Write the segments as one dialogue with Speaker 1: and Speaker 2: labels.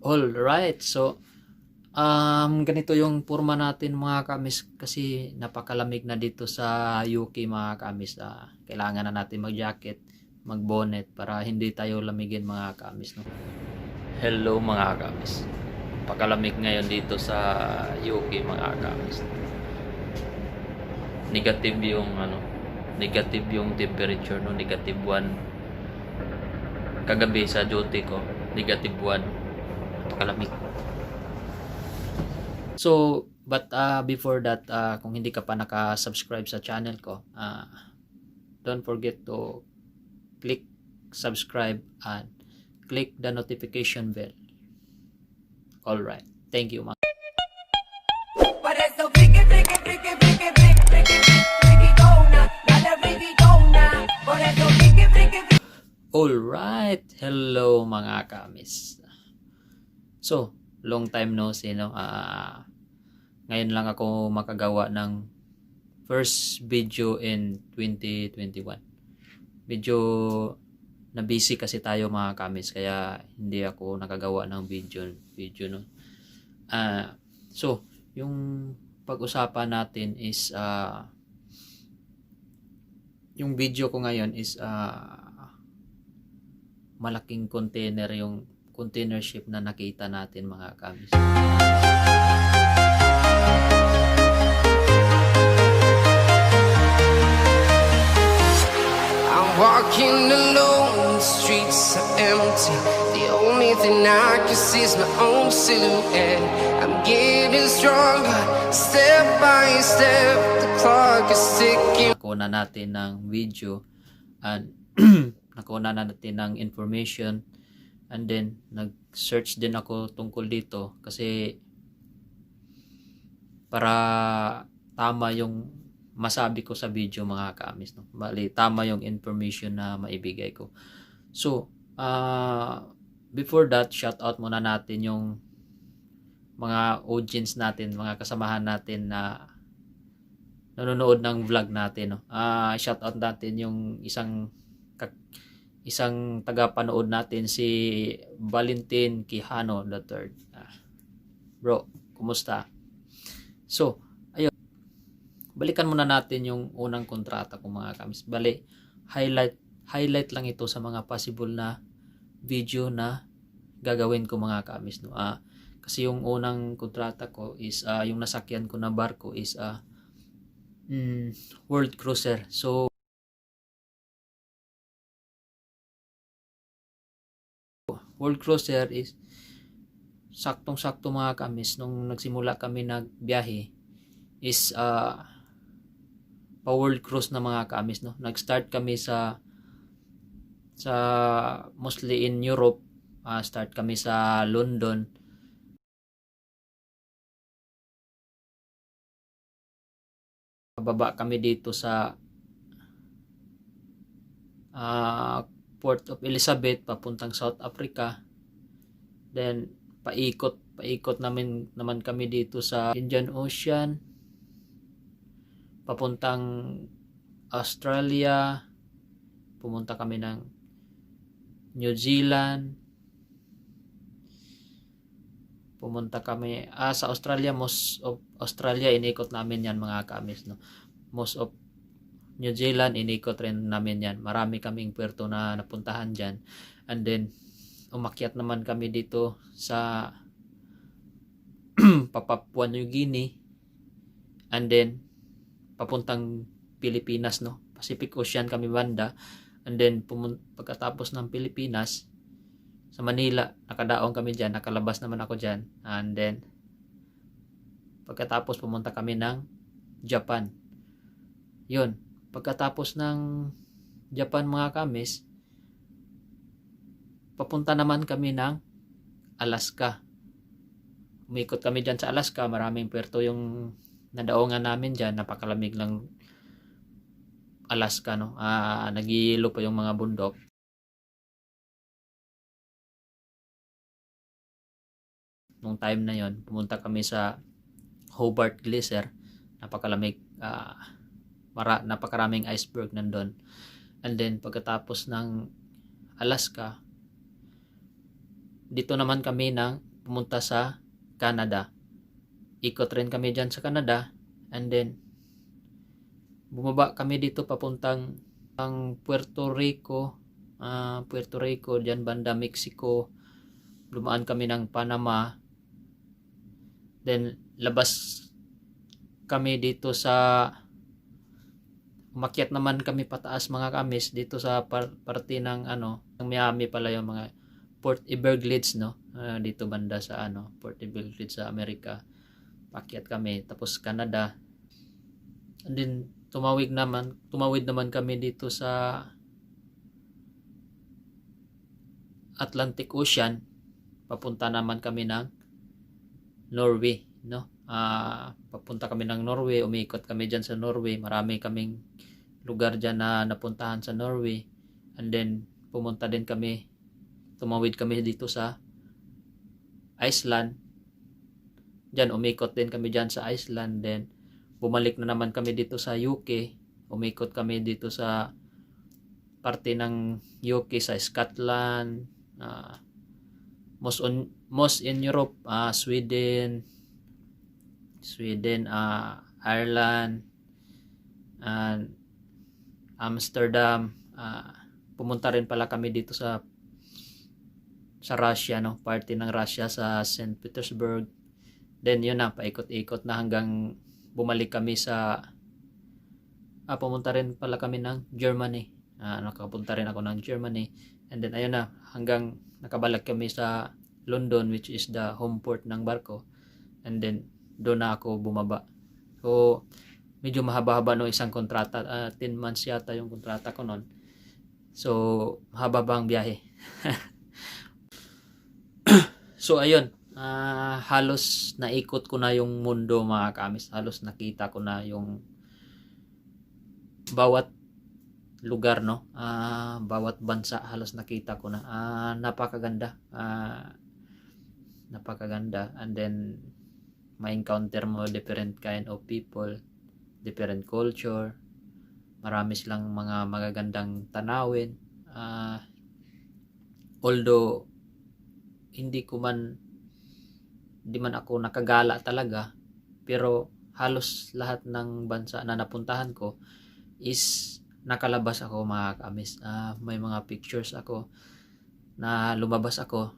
Speaker 1: All right. So, ganito yung forma natin mga kamis kasi napakalamig na dito sa UK mga kamis. Kailangan na natin mag-jacket, mag-bonnet para hindi tayo lamigin mga kamis, no? Hello mga kamis. Pakalamig ngayon dito sa UK mga kamis. Negative yung negative yung temperature, no, negative 1. Kagabi sa duty ko, negative 1. Pakalamig. So, but before that, kung hindi ka pa naka-subscribe sa channel ko, don't forget to click subscribe and click the notification bell. All right. Thank you.
Speaker 2: Por eso friki, friki, friki, friki, friki, friki, friki, gona, dale friki, gona. Por eso friki, friki, friki.
Speaker 1: All right. Hello mga kamis. So, long time no see, no? Ngayon lang ako makagawa ng first video in 2021. Medyo na busy kasi tayo mga kamis kaya hindi ako nakagawa ng video no. So, yung pag-usapan natin is yung video ko ngayon is malaking container, yung container ship na nakita natin mga kamis.
Speaker 2: I'm walking alone, the streets are empty. The only thing I can see is my own silhouette. I'm getting stronger, step by step. The clock is ticking.
Speaker 1: Nakuha natin ng video and nakuha na natin ng information, and then nag-search din ako tungkol dito kasi para tama yung masabi ko sa video mga kaamis, no? Bali, tama yung information na maibigay ko. So, before that, shout out muna natin yung mga audience natin, mga kasamahan natin na nanonood ng vlog natin, no? Shout out natin yung isang tagapanood natin, si Valentin Quijano III. Bro, kumusta? So, ayun. Balikan muna natin yung unang kontrata ko mga kamis. Bali, highlight lang ito sa mga possible na video na gagawin ko mga kamis, no? Kasi yung unang kontrata ko is yung nasakyan ko na barko is World Cruiser. So, World Cruiser is saktong-sakto mga kamis nung nagsimula kami nagbiyahe is pa world cruise na mga kamis, no. Nag-start kami sa mostly in Europe. Start kami sa London. Pababa kami dito sa Port of Elizabeth papuntang South Africa. Then paikot naman kami dito sa Indian Ocean papuntang Australia. Pumunta kami ng New Zealand. Pumunta kami sa Australia. Most of Australia inikot namin yan mga kamis, no. Most of New Zealand inikot rin namin yan. Marami kaming puerto na napuntahan dyan. And then umakyat naman kami dito sa Papua New Guinea, and then papuntang Pilipinas, no. Pacific Ocean kami banda, and then pagkatapos ng Pilipinas sa Manila, nakadaong kami dyan, nakalabas naman ako dyan, and then pagkatapos pumunta kami ng Japan. Yun, pagkatapos ng Japan mga kamis, papunta naman kami ng Alaska. Umikot kami dyan sa Alaska. Maraming puerto yung nadaongan namin dyan. Napakalamig lang Alaska, no. Nagihilo pa yung mga bundok. Nung time na yon, pumunta kami sa Hobart Glacier. Napakalamig. Napakaraming iceberg nandun. And then pagkatapos ng Alaska, dito naman kami pumunta sa Canada. Ikot rin kami dyan sa Canada, and then bumaba kami dito papuntang Puerto Rico, dyan banda Mexico. Dumaan kami ng Panama, then labas kami dito sa umakyat naman kami pataas mga kamis dito sa parte ng ng Miami pala, yung mga Port Everglades, no? Dito banda sa Port Everglades sa Amerika. Pakyat kami, tapos Canada. And then tumawid naman kami dito sa Atlantic Ocean. Papunta naman kami ng Norway, no? Papunta kami ng Norway, umikot kami dyan sa Norway. Marami kaming lugar dyan na napuntahan sa Norway. And then tumawid kami dito sa Iceland. Dyan, umikot din kami dyan sa Iceland. Then bumalik na naman kami dito sa UK. Umikot kami dito sa parte ng UK, sa Scotland, most in Europe, Sweden, Ireland, and Amsterdam. Pumunta rin pala kami dito sa Russia, no? Parte ng Russia sa St. Petersburg. Then yun na, paikot-ikot na hanggang bumalik kami sa pumunta rin pala kami ng Germany. Nakapunta rin ako ng Germany. And then ayun na, hanggang nakabalik kami sa London, which is the home port ng barko. And then doon na ako bumaba. So medyo mahaba-haba no, isang kontrata, 10 months yata yung kontrata ko noon. So mahaba bang biyahe. So ayun, halos naikot ko na yung mundo mga kamis. Halos nakita ko na yung bawat lugar, no? Bawat bansa halos nakita ko na. Napakaganda. Napakaganda. And then ma-encounter mo different kind of people, different culture. Marami silang mga magagandang tanawin. Although hindi man ako nakagala talaga, pero halos lahat ng bansa na napuntahan ko is nakalabas ako mga kamis. May mga pictures ako na lumabas ako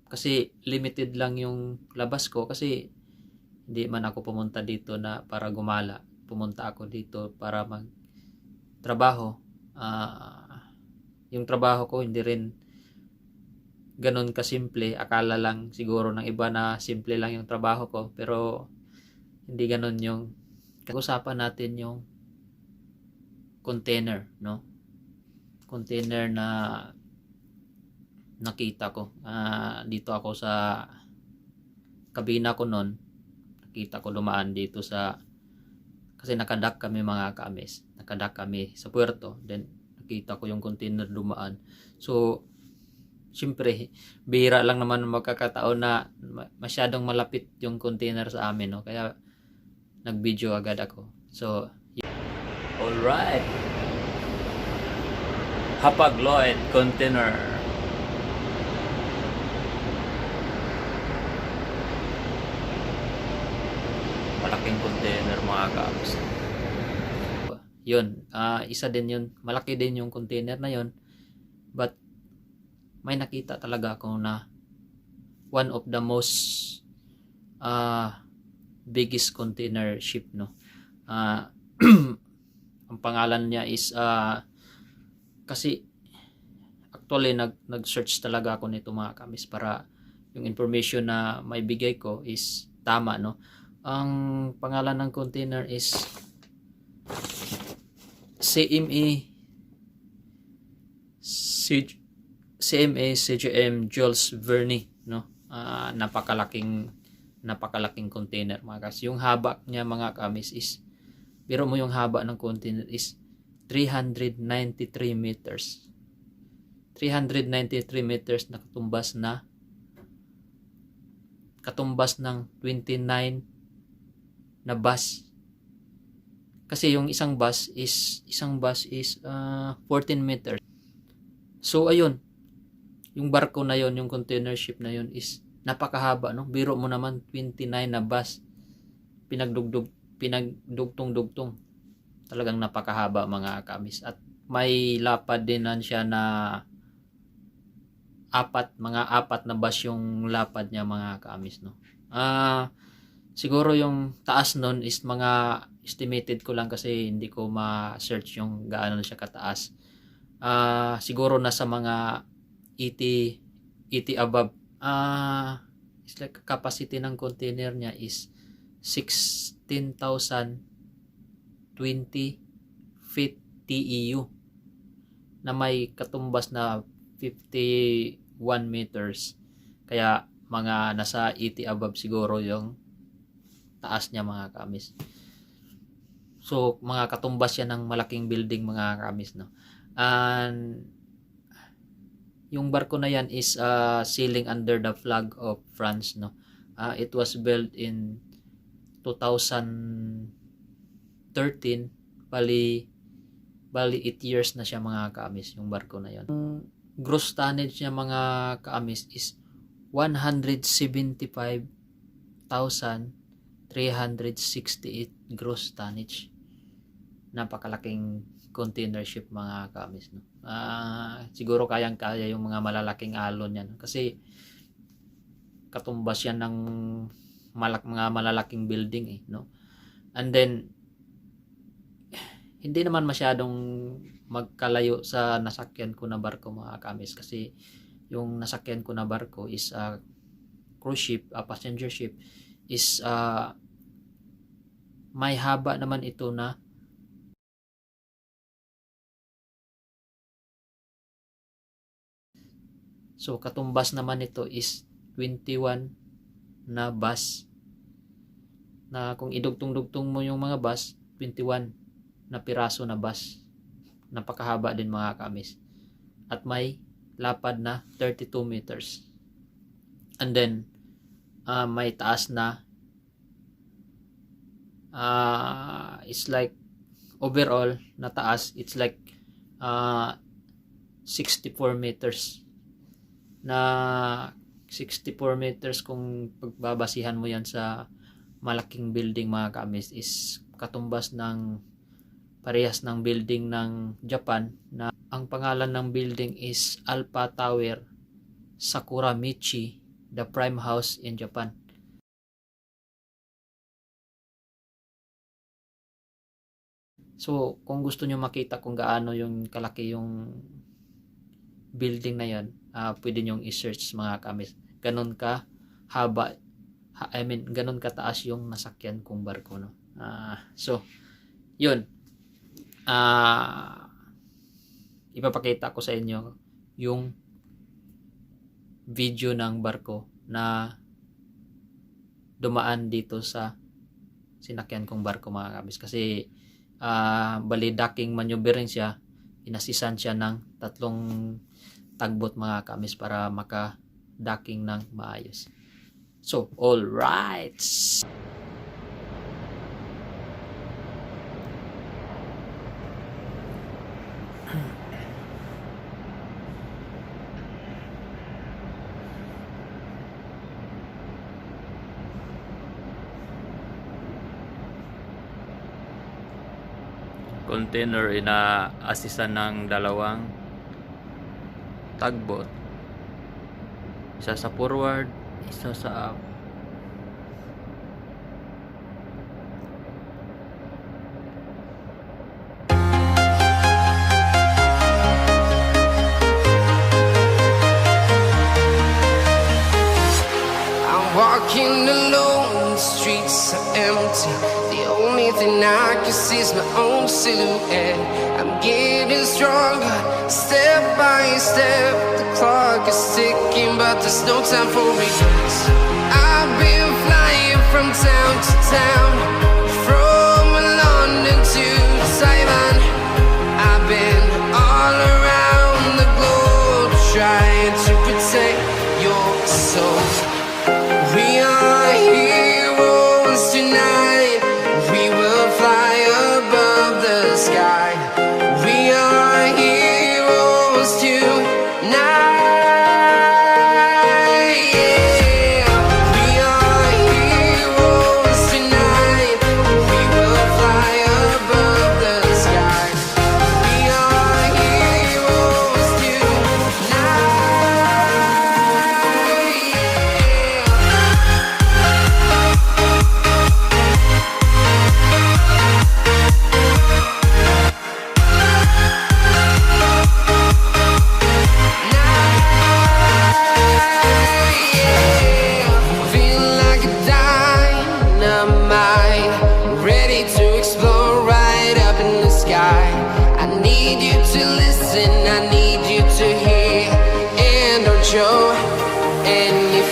Speaker 1: kasi limited lang yung labas ko, kasi hindi man ako pumunta dito na para gumala. Pumunta ako dito para magtrabaho. Yung trabaho ko hindi rin ganun kasimple. Akala lang siguro ng iba na simple lang yung trabaho ko, pero hindi ganun yung usapan natin. Yung container, no? Container na nakita ko. Dito ako sa kabina ko noon. Nakita ko lumaan dito kasi nakadak kami mga kamis. Nakadak kami sa puerto. Then nakita ko yung container dumaan. So siyempre, bihira lang naman magkakataon na masyadong malapit yung container sa amin, no? Kaya nag-video agad ako. So alright, Hapag-Lloyd container. Malaking container mga kaps. Yun, isa din yun. Malaki din yung container na yun. But may nakita talaga ako na one of the most biggest container ship, no? Ang pangalan niya is kasi actually nag-search talaga ako nito mga kamis para yung information na may bigay ko is tama, no? Ang pangalan ng container is CMA CGM Jules Verne, no? Napakalaking container mga kamis. Yung haba niya mga kamis is, biro mo yung haba ng container is 393 meters. 393 meters na katumbas ng 29 na bus. Kasi yung isang bus is 14 meters. So ayun, yung barko na yon, yung container ship na yon is Napakahaba, no? Biro mo naman 29 na bus pinagdugtong-dugtong. Talagang napakahaba mga kamis. At may lapad din siya na mga apat na bus yung lapad niya mga kamis, no. Siguro yung taas nun is mga estimated ko lang kasi hindi ko ma-search yung gaano siya kataas. Siguro nasa mga 80 above. It's like capacity ng container niya is 16,020 feet TEU na may katumbas na 51 meters. Kaya mga nasa 80 above siguro yung taas niya mga kamis. So mga katumbas yan ng malaking building mga kamis, no. And yung barko na yan is sailing under the flag of France, no. It was built in 2013. Bali 8 years na siya mga kaamis yung barko na yan. Gross tonnage niya mga kaamis is 175,368 gross tonnage. Napakalaking container ship mga kaamis, no. Siguro kayang-kaya yung mga malalaking alon yan kasi katumbas yan ng mga malalaking building, no. And then hindi naman masyadong magkalayo sa nasakyan ko na barko mga kamis kasi yung nasakyan ko na barko is cruise ship, passenger ship is may haba naman ito na so katumbas naman ito is 21 na bus na kung idugtong-dugtong mo yung mga bus 21 na piraso na bus. Napakahaba din mga kamis. At may lapad na 32 meters. And then may taas na it's like overall na taas it's like 64 meters. Na 64 meters kung pagbabasihan mo yan sa malaking building mga kamis is katumbas ng parehas ng building ng Japan na ang pangalan ng building is Alpha Tower Sakuramichi, the prime house in Japan. So kung gusto nyo makita kung gaano yung kalaki yung building na yan, pwede nyo i-search mga kamis. Ganon ka haba, ganon kataas yung nasakyan kong barko, no. So yun, ipapakita ko sa inyo yung video ng barko na dumaan dito sa sinakyan kong barko mga kabis kasi bali docking maneuvering siya, inasisan siya ng 3 tagbot mga kamis para maka docking ng maayos. So all right, container ina-assistan ng 2 tagbot, isa sa forward, isa sa up.
Speaker 2: I'm walking alone, the streets are empty. The only thing I can see is my own silhouette. I'm getting stronger, step by step. The clock is ticking, but there's no time for regrets. I've been flying from town to town, from London to Taiwan. I've been all around the globe trying to protect your soul. We are heroes tonight. We will fly above the sky. We are heroes tonight. Yeah.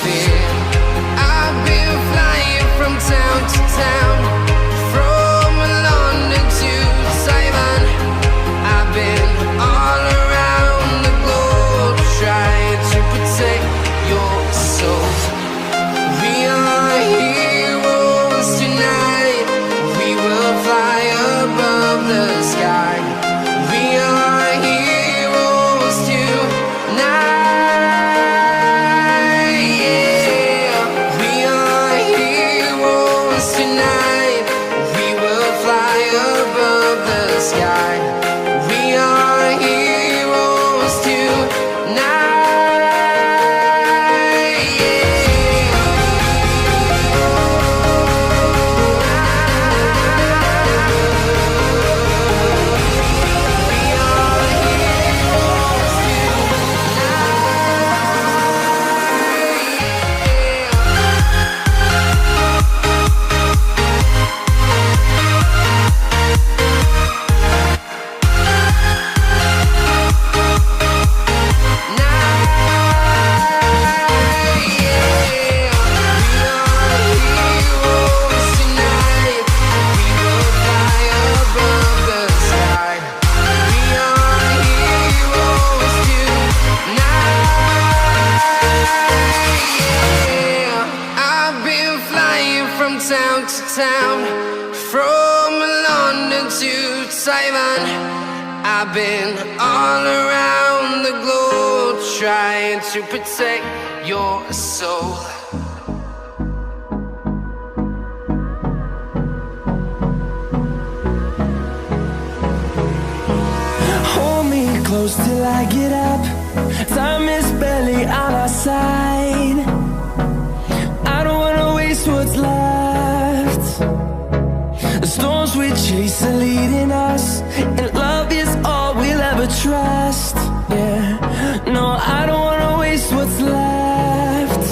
Speaker 2: fear. I've been flying from town to town, from London to Taiwan. I've been all around the globe trying to protect your soul. We are heroes tonight. We will fly above the sky. We are heroes tonight. Yeah. We are heroes tonight. We will fly above the sky. We are heroes tonight. Yeah. Town to town, from London to Taiwan. I've been all around the globe trying to protect your soul.
Speaker 3: Hold me close till I get up. Time is barely on our side. I don't wanna waste what's left. The storms we chase are leading us, and love is all we'll ever trust. Yeah, no, I don't wanna waste what's left.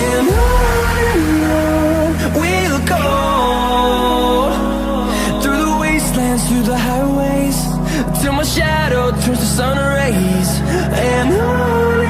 Speaker 3: And on we'll go, through the wastelands, through the highways, till my shadow turns to sun rays. And on